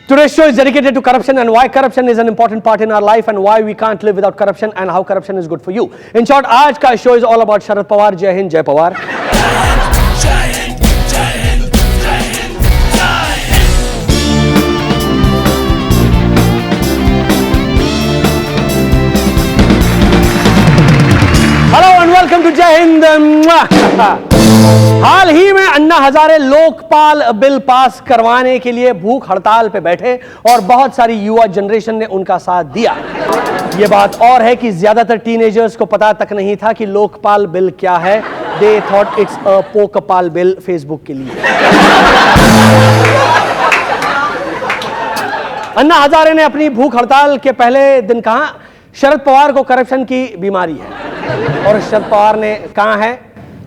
Today's show is dedicated to corruption and why corruption is an important part in our life and why we can't live without corruption and how corruption is good for you. In short, आज का show is all about Sharad Pawar. Jai Hind, Jai Pawar. Hello and welcome to Jai Hind. हाल ही में Anna Hazare Lokpal bill पास करवाने के लिए भूख हड़ताल पे बैठे और बहुत सारी युवा जनरेशन ने उनका साथ दिया. यह बात और है कि ज्यादातर टीनेजर्स को पता तक नहीं था कि लोकपाल बिल क्या है. They thought it's a pokepal bill Facebook के लिए. अन्ना हजारे ने अपनी भूख हड़ताल के पहले दिन कहा शरद पवार को करप्शन की बीमारी है और शरद पवार ने कहा है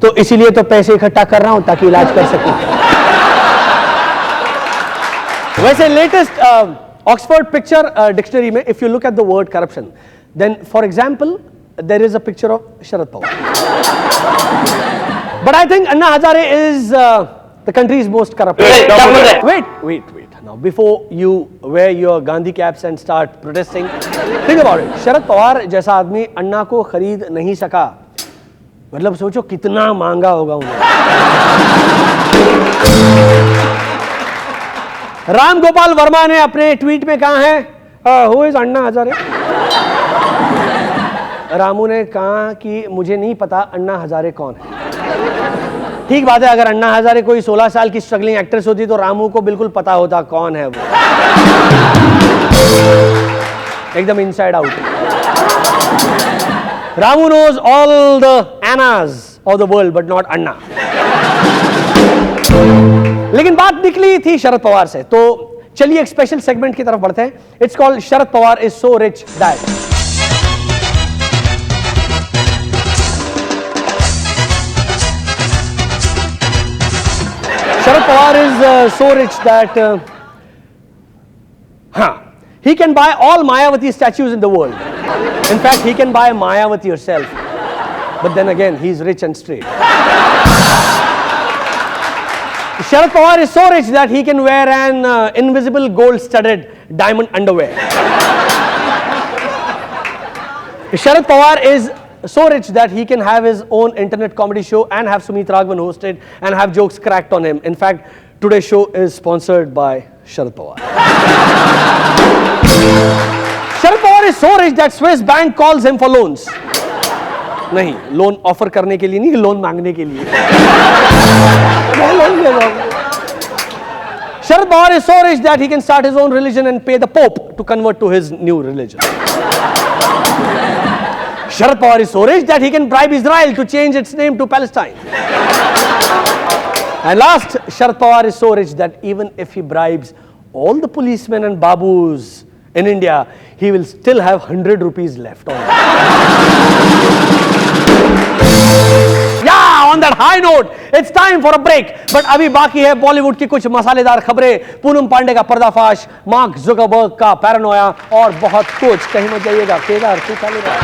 तो इसीलिए तो पैसे इकट्ठा कर रहा हूं ताकि इलाज कर सकूं. वैसे लेटेस्ट ऑक्सफोर्ड पिक्चर डिक्शनरी में if you look at the word corruption then for example there is a picture of Sharad Pawar. But I think Anna Hazare is the country's most corrupt. Wait. Now, before you wear your Gandhi caps and start protesting, think about it. Sharad Pawar जैसा आदमी अन्ना को खरीद नहीं सका. मतलब सोचो कितना महंगा होगा उन्हें. राम गोपाल वर्मा ने अपने ट्वीट में कहा है हु इज अन्ना हजारे. रामू ने कहा कि मुझे नहीं पता अन्ना हजारे कौन है. ठीक बात है, अगर अन्ना हजारे कोई 16 साल की स्ट्रगलिंग एक्ट्रेस होती तो रामू को बिल्कुल पता होता कौन है वो. एकदम inside out. Ramu knows all the Annas of the world but not Anna. लेकिन बात निकली थी शरद पवार से, तो चलिए एक स्पेशल सेगमेंट की तरफ बढ़ते हैं. It's called Sharad Pawar is so rich that. Sharad Pawar is so rich that he can buy all Mayawati statues in the world. In fact, he can buy Mayawati herself. But then again, he's rich and straight. Sharad Pawar is so rich that he can wear an invisible gold-studded diamond underwear. Sharad Pawar is so rich that he can have his own internet comedy show and have Sumit Raghavan hosted and have jokes cracked on him. In fact, today's show is sponsored by Sharad Pawar. Sharad Pawar is so rich that Swiss Bank calls him for loans. नहीं, loan offer करने के लिए नहीं, loan मांगने के लिए. मैं loan ले रहा हूँ. Sharad Pawar is so rich that he can start his own religion and pay the Pope to convert to his new religion. Sharad Pawar is so rich that he can bribe Israel to change its name to Palestine. And last, Sharad Pawar is so rich that even if he bribes all the policemen and babus in India, he will still have 100 rupees left on him. Yeah, on that high note, it's time for a break. But अभी बाकी है बॉलीवुड की कुछ मसालेदार खबरें, पूनम पांडे का पर्दाफाश, mark Zuckerberg का पैरानोया और बहुत कुछ. कहीं मत जाइएगा. केदार तू चालू रहा.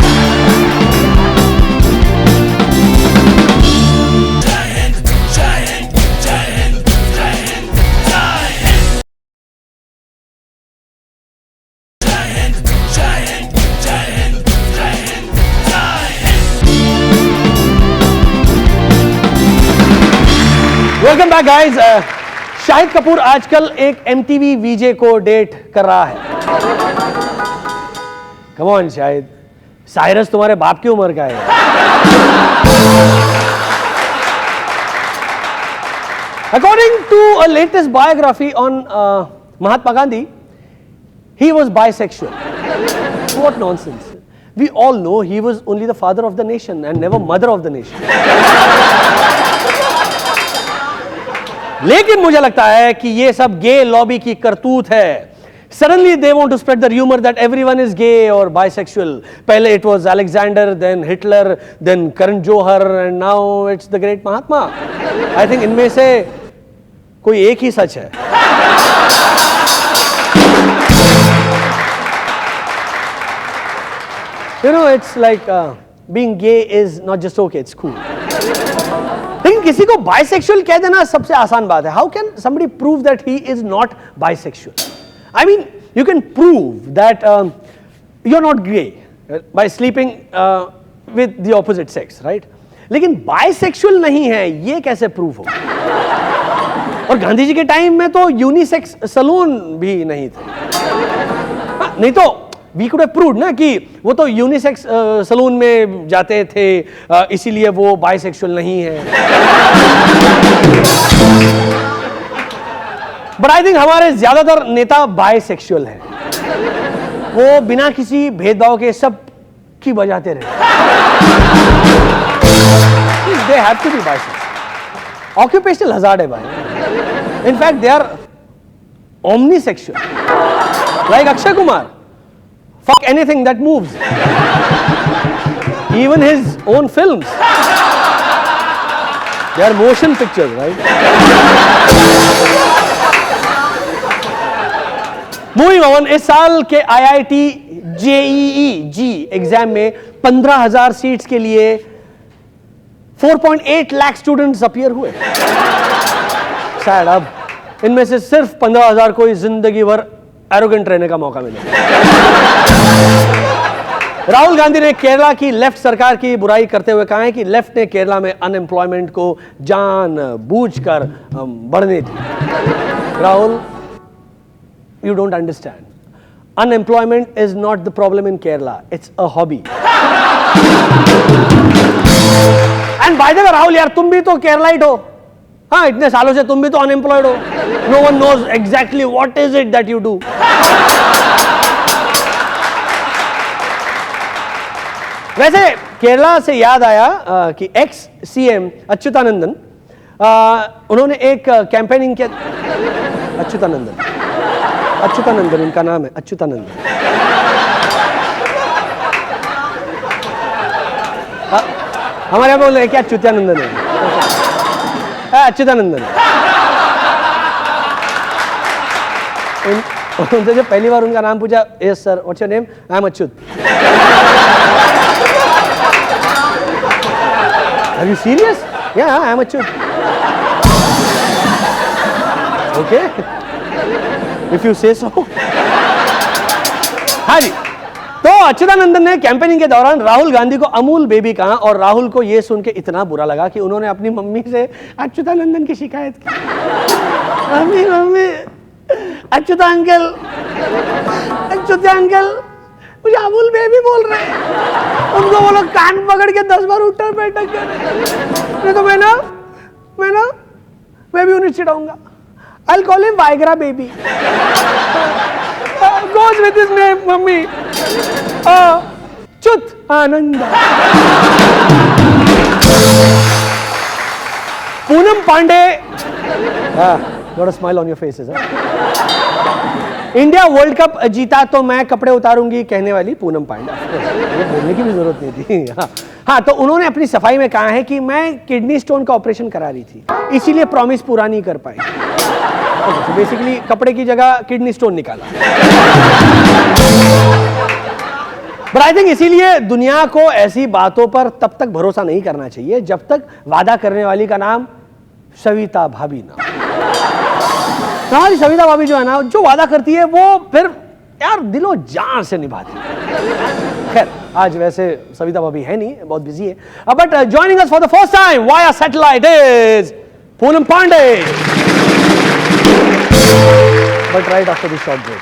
Welcome back guys. Shahid Kapoor आजकल एक MTV VJ को डेट कर रहा है. कम ऑन शाहिद, साइरस तुम्हारे बाप की उम्र का है. According to a latest biography on Mahatma Gandhi, he was bisexual. What nonsense. We all know he was only the father of the nation and never mother of the nation. लेकिन मुझे लगता है कि ये सब गे लॉबी की करतूत है. Suddenly they want to spread the rumor that everyone is gay or bisexual. पहले it was Alexander, then Hitler, then Karan Johar, and now it's the great Mahatma. I think इनमें से कोई एक ही सच है. You know, it's like being gay is not just okay, it's cool. लेकिन किसी को bisexual कह देना सबसे आसान बात है. How can somebody prove that he is not bisexual? I mean, you can prove that you're not gay by sleeping with the opposite sex, right? लेकिन बाइसेक्सुअल नहीं है, ये कैसे प्रूव हो? और गांधी जी के टाइम में तो यूनिसेक्स सलून भी नहीं थे। नहीं तो वी कुड हैव प्रूव्ड ना कि वो तो यूनिसेक्स सलून में जाते थे, इसीलिए वो बाइसेक्सुअल नहीं है। बट आई थिंक हमारे ज्यादातर नेता बाइसेक्सुअल हैं। वो बिना किसी भेदभाव के सब की बजाते रहे। They have to be bisexual. Occupational hazard है भाई. In fact, they are omnisexual. Like Akshay Kumar. Fuck anything that moves. Even his own films. They are motion pictures, right? Moving on, इस साल के IIT JEE एग्जाम में 15,000 seats के लिए 4.8 lakh students appear हुए। शायद अब इनमें से सिर्फ 15,000 को जिंदगी भर एरोगेंट रहने का मौका मिले। राहुल गांधी ने केरला की लेफ्ट सरकार की बुराई करते हुए कहा है कि लेफ्ट ने केरला में अनएम्प्लॉयमेंट को जानबूझकर बढ़ने दी। Rahul, you don't understand. Unemployment is not the problem in Kerala. It's a hobby. And by the way, Rahul, यार तुम भी तो केरलाइट हो। हाँ, इतने सालों से तुम भी तो अनएम्प्लॉयड हो। No one knows exactly what is it that you do. वैसे केरला से याद आया कि एक्स सीएम अच्युतानंदन, उन्होंने एक कैंपेनिंग किया। अच्युतानंदन उनका नाम है, अच्युतानंदन। हमारे यहाँ बोल रहे क्या अच्युतानंदन है? अच्युतानंदन। उनसे जब पहली बार उनका नाम पूछा, yes sir, what's your name? I am Achyut. Are you serious? Yeah I am Achyut. Okay, if you say so. हाँ जी, तो अच्युतानंदन ने कैंपेनिंग के दौरान राहुल गांधी को अमूल बेबी कहा और राहुल को यह सुन के इतना बुरा लगा कि उन्होंने अपनी मम्मी से अच्युतानंदन की शिकायत की। मम्मी, अच्युता अंकल, मुझे अमूल बेबी बोल रहे हैं। उनको वो लोग कान पकड़ के 10 बार उठा बैठक कर, नहीं तो मैं भी उन्हें चिढ़ाऊंगा। I'll call him Viagra baby. Goes with his name, mummy. Chut Ananda. Poonam Pandey. Got a smile on your faces. India world cup जीता तो मैं कपड़े उतारूंगी कहने वाली पूनम पांडे। ये बोलने की भी जरूरत नहीं थी। हाँ, तो उन्होंने अपनी सफाई में कहा है कि मैं किडनी स्टोन का ऑपरेशन करा रही थी, इसीलिए प्रॉमिस पूरा नहीं कर पाई। तो बेसिकली कपड़े की जगह किडनी स्टोन निकाला। बट आई थिंक इसीलिए दुनिया को ऐसी बातों पर तब तक भरोसा नहीं करना चाहिए जब तक वादा करने वाली का नाम सविता भाभी ना। हमारी सविता भाभी जो है ना, जो वादा करती है वो फिर यार दिलो जान से निभाती है। खैर, आज वैसे सविता भाभी है नहीं, बहुत बिजी है। But joining us for the first time via satellite is Poonam Pandey. But right after this short break.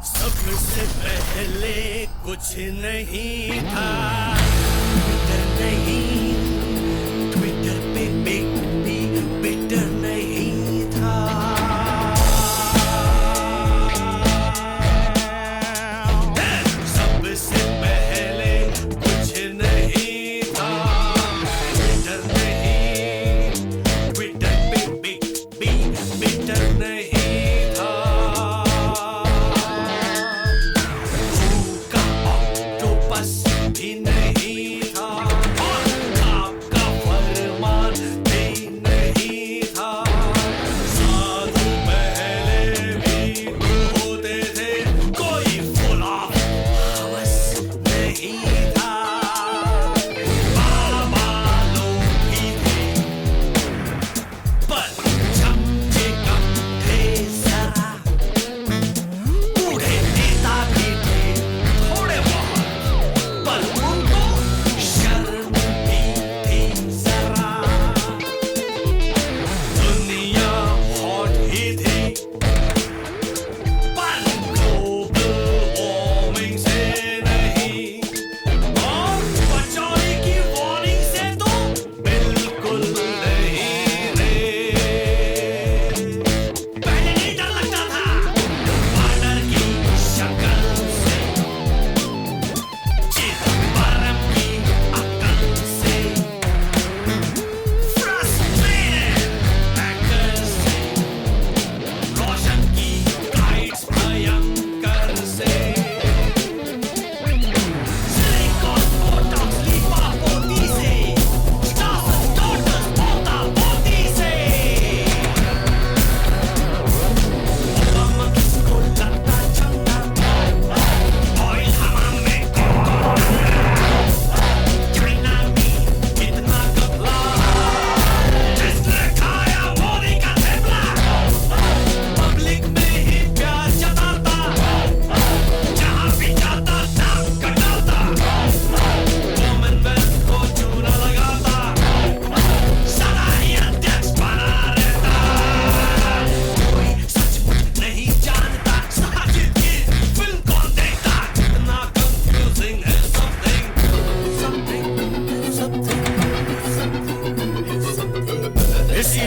सबसे पहले कुछ नहीं था, ट्विटर नहीं, ट्विटर पे बिग बी बिटर नहीं था। सबसे पहले कुछ नहीं था, ट्विटर नहीं, ट्विटर पे बिग बी बिटर नहीं था। बस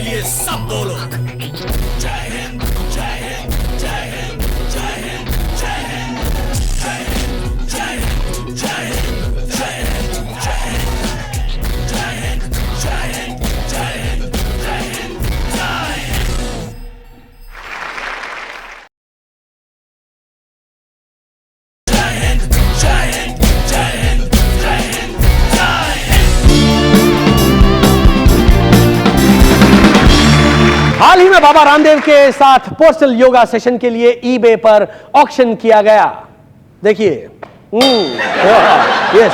के लिए सब बोलो जय हिंद जय हिंद जय हिंद जय हिंद जय हिंद जय हिंद जय हिंद जय हिंद जय हिंद जय हिंद जय हिंद जय हिंद जय हिंद जय हिंद जय हिंद। हाल ही में बाबा रामदेव के साथ पर्सनल योगा सेशन के लिए ईबे पर ऑक्शन किया गया। देखिए, यस,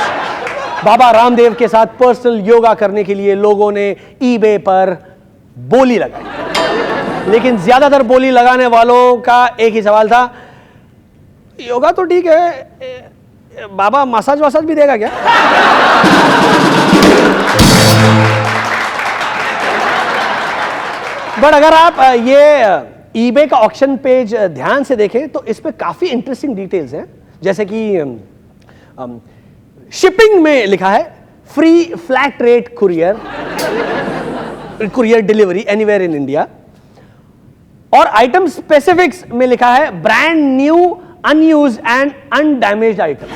बाबा रामदेव के साथ पर्सनल योगा करने के लिए लोगों ने ईबे पर बोली लगाई, लेकिन ज्यादातर बोली लगाने वालों का एक ही सवाल था, योगा तो ठीक है, बाबा मसाज वसाज भी देगा क्या? बट अगर आप ये ईबे का ऑक्शन पेज ध्यान से देखें तो इस पे काफी इंटरेस्टिंग डिटेल्स हैं, जैसे कि शिपिंग में लिखा है free flat rate courier delivery anywhere in India, और आइटम स्पेसिफिक्स में लिखा है brand new unused and undamaged item.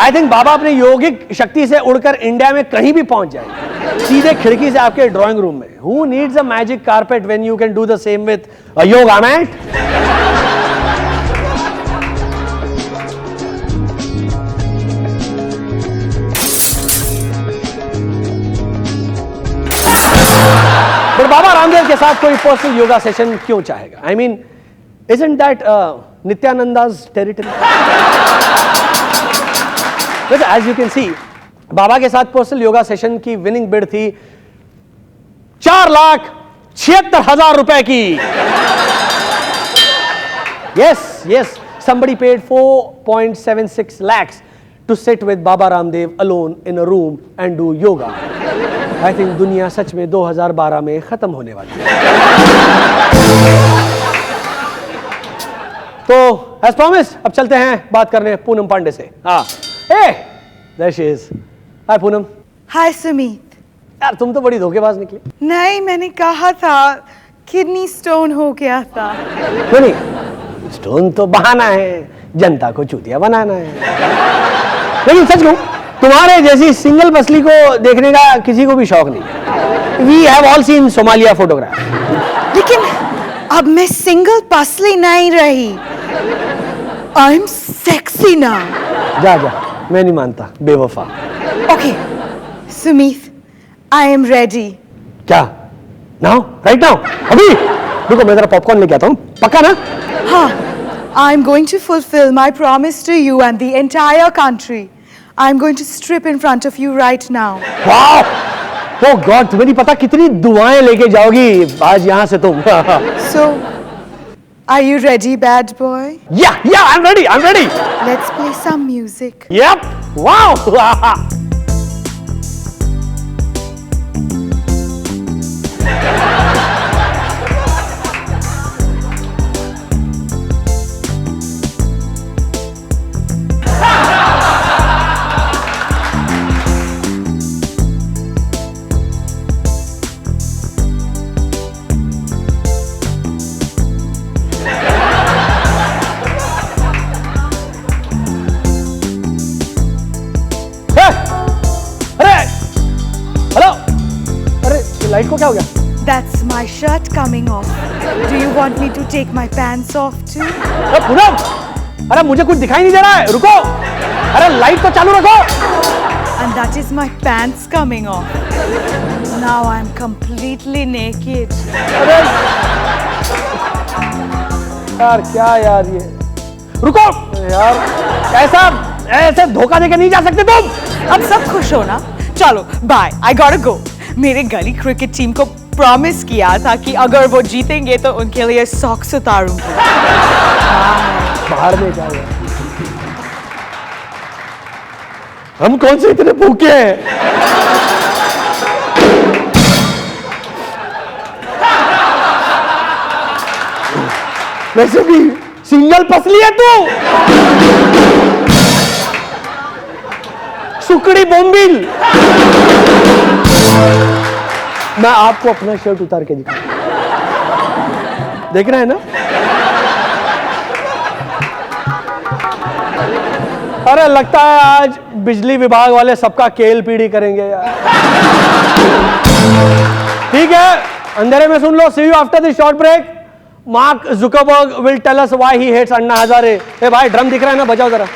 I think बाबा अपने योगिक शक्ति से उड़कर इंडिया में कहीं भी पहुंच जाए, सीधे खिड़की से आपके ड्राइंग रूम में। Who needs a magic carpet when you can do the same with a yoga mat? पर बाबा रामदेव के साथ कोई पर्सनल योगा सेशन क्यों चाहेगा? I mean, isn't that Nityananda's territory? As you can see, बाबा के साथ पर्सनल योगा सेशन की विनिंग बिड थी 4,76,000 रुपए की। Yes, somebody paid 4.76 lakhs to sit with Baba Ramdev alone in a room and do yoga. I think दुनिया सच में 2012 में खत्म होने वाली है। तो as promised, अब चलते हैं बात करने पूनम पांडे से। हाँ, there she is. हाय पूनम। हाय सुमित। यार तुम तो बड़ी धोखेबाज निकली। नहीं, मैंने कहा था किडनी स्टोन हो गया था। क्यों नहीं? स्टोन तो बहाना है, जनता को चूतिया बनाना है। लेकिन सच कहूं, तुम्हारे जैसी सिंगल पसली को देखने का किसी को भी शौक नहीं है। We have all seen Somalia photograph. लेकिन अब मैं सिंगल पसली नहीं रही। I am sexy now. जा, मैं नहीं मानता, बेवफा। Okay Sumit, I am ready. क्या? नाउ? Right now? अभी? रुको, मैं जरा पॉपकॉर्न लेके आता हूँ। पक्का ना? हाँ, I am going to fulfil my promise to you and the entire country. I am going to strip in front of you right now. Wow! Oh god, तुम्हें नहीं पता कितनी दुआएं लेके जाओगी आज यहाँ से तुम। So, are you ready, bad boy? Yeah, I'm ready. Let's play some music. Yep. Wow. Light को क्या हो गया? That's my shirt coming off. Do you want me to take my pants off too? Poonam, अरे मुझे कुछ दिखाई नहीं दे रहा है, रुको। अरे लाइट तो चालू रखो। And that is my pants coming off. Now I'm completely naked. अरे यार, क्या यार ये? रुको यार, ऐसे धोखा देके नहीं जा सकते तुम। अब सब खुश हो ना? चलो बाय, I gotta go. मेरे गली क्रिकेट टीम को प्रॉमिस किया था कि अगर वो जीतेंगे तो उनके लिए सॉक्स उतारूंगी। बाहर में जाओ। हम कौन से इतने भूखे हैं? वैसे भी सिंगल पसली है तू। सुकड़ी बोम्बिल। मैं आपको अपना शर्ट उतार के दिखा, देख रहे हैं ना? अरे लगता है आज बिजली विभाग वाले सबका केल पीड़ी करेंगे यार। ठीक है, अंधेरे में सुन लो। See you after this short break. Mark Zuckerberg will tell us why he hates Anna Hazare. ए भाई ड्रम दिख रहा है ना, बजाओ जरा।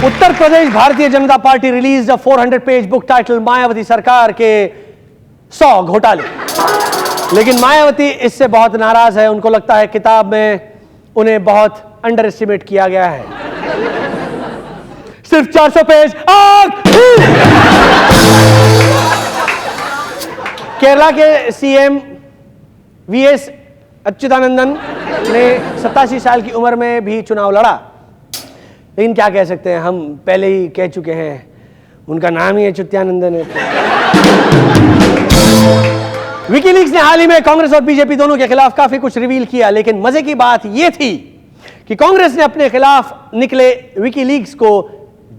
Uttar Pradesh Bharatiya Janata party release a 400 page book title Mayawati सरकार के 100 घोटाले। लेकिन मायावती इससे बहुत नाराज है। उनको लगता है किताब में उन्हें बहुत अंडर एस्टिमेट किया गया है। सिर्फ 400 पेज। केरला के सीएम वीएस अच्युतानंदन ने 87 साल की उम्र में भी चुनाव लड़ा। लेकिन क्या कह सकते हैं, हम पहले ही कह चुके हैं, उनका नाम ही अच्युतानंदन है। विकीलीक्स ने हाल ही में कांग्रेस और बीजेपी दोनों के खिलाफ काफी कुछ रिवील किया। लेकिन मजे की बात यह थी कि कांग्रेस ने अपने खिलाफ निकले विकीलीक्स को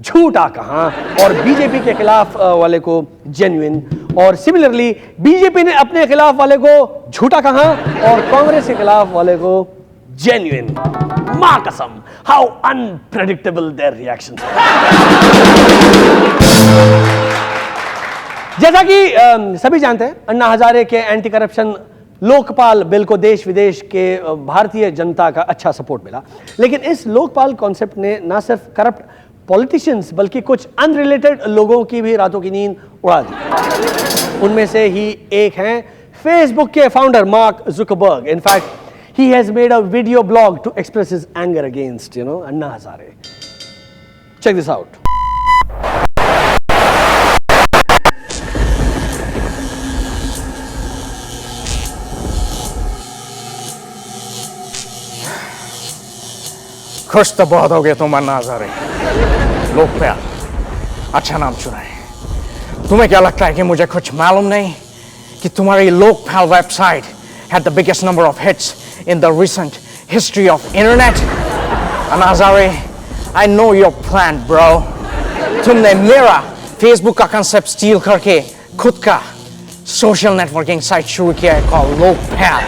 झूठा कहा और बीजेपी के खिलाफ वाले को जेन्युइन, और सिमिलरली बीजेपी ने अपने खिलाफ वाले को झूठा कहा और कांग्रेस के खिलाफ वाले को जेन्युइन। मां कसम, हाउ अनप्रेडिक्टेबल देयर रिएक्शंस। जैसा कि सभी जानते हैं, अन्ना हजारे के एंटी करप्शन लोकपाल बिल को देश विदेश के भारतीय जनता का अच्छा सपोर्ट मिला। लेकिन इस लोकपाल कॉन्सेप्ट ने ना सिर्फ करप्ट पॉलिटिशियंस बल्कि कुछ अनरिलेटेड लोगों की भी रातों की नींद उड़ा दी। उनमें से ही एक हैं फेसबुक के founder mark Zuckerberg. In fact he has made a video blog to express his anger against, Anna Hazare. Check this out. खुश तो बहुत हो गए तुम अन्ना हजारे। लोग प्यार, अच्छा नाम चुना है। तुम्हें क्या लगता है कि मुझे कुछ मालूम नहीं कि तुम्हारी Lokpal website had the biggest number of hits in the recent history of internet? Anna Hazare, I know your plan, bro. तुमने मेरा Facebook का concept steal करके खुद का social networking site शुरू किया है called Lokpal.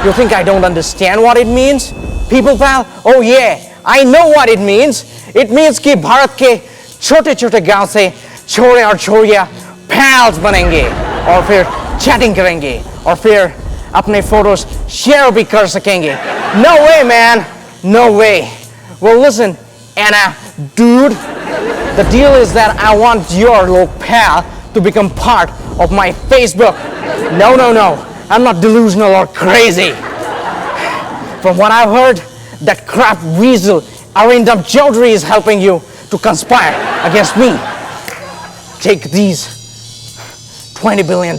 You think I don't understand what it means? People pal? Oh yeah, I know what it means. It means कि भारत के छोटे-छोटे गांव से छोरे और छोरियां pals बनेंगे और फिर chatting करेंगे और फिर अपने फोटोज शेयर भी कर सकेंगे। No way, man. No way. Well, listen, Anna, dude. The deal is that I want your local to become part of my Facebook. No. I'm not delusional or crazy. From what I've heard, that crap weasel Arindam Chaudhary is helping you to conspire against me. Take these $20 billion.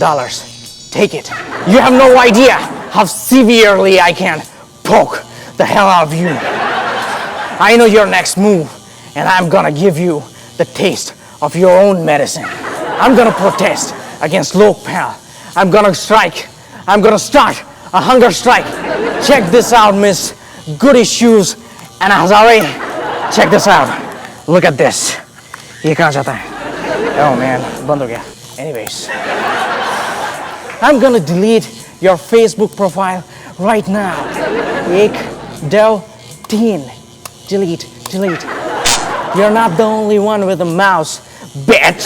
Take it. You have no idea how severely I can poke the hell out of you. I know your next move, and I'm gonna give you the taste of your own medicine. I'm gonna protest against Lokpal. I'm gonna strike. I'm gonna start a hunger strike. Check this out, Miss Goody Shoes and Hazare. Check this out. Look at this. ये कहाँ जाता है? Oh man, बंद हो गया. Anyways. I'm gonna delete your Facebook profile right now. 1, 2, 3. Delete. You're not the only one with a mouse, bitch.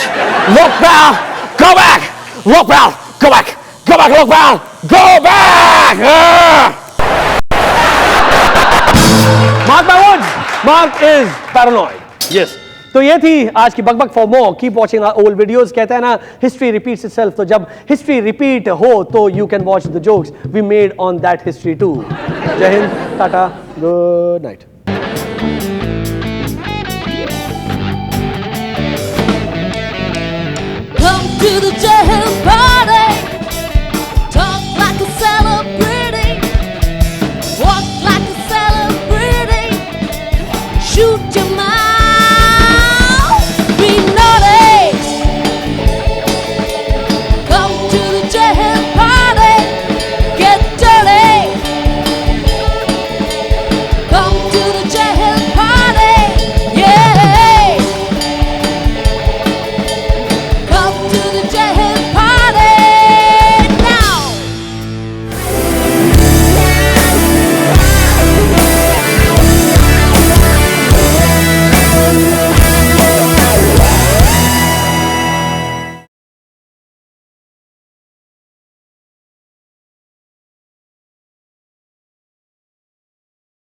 Lokpal, go back. Lokpal, go back. Lokpal, go back. Mark my words. Mark is paranoid. Yes. तो ये थी आज की बकबक। For more keep watching our old videos. कहते हैं ना, history repeats itself. तो जब हिस्ट्री रिपीट हो तो you can watch the jokes we made on that history too. Jai Hind, tata, good night. Come to the Jai Hind party. Talk like a celebrity. Walk like a celebrity. Shoot your mind.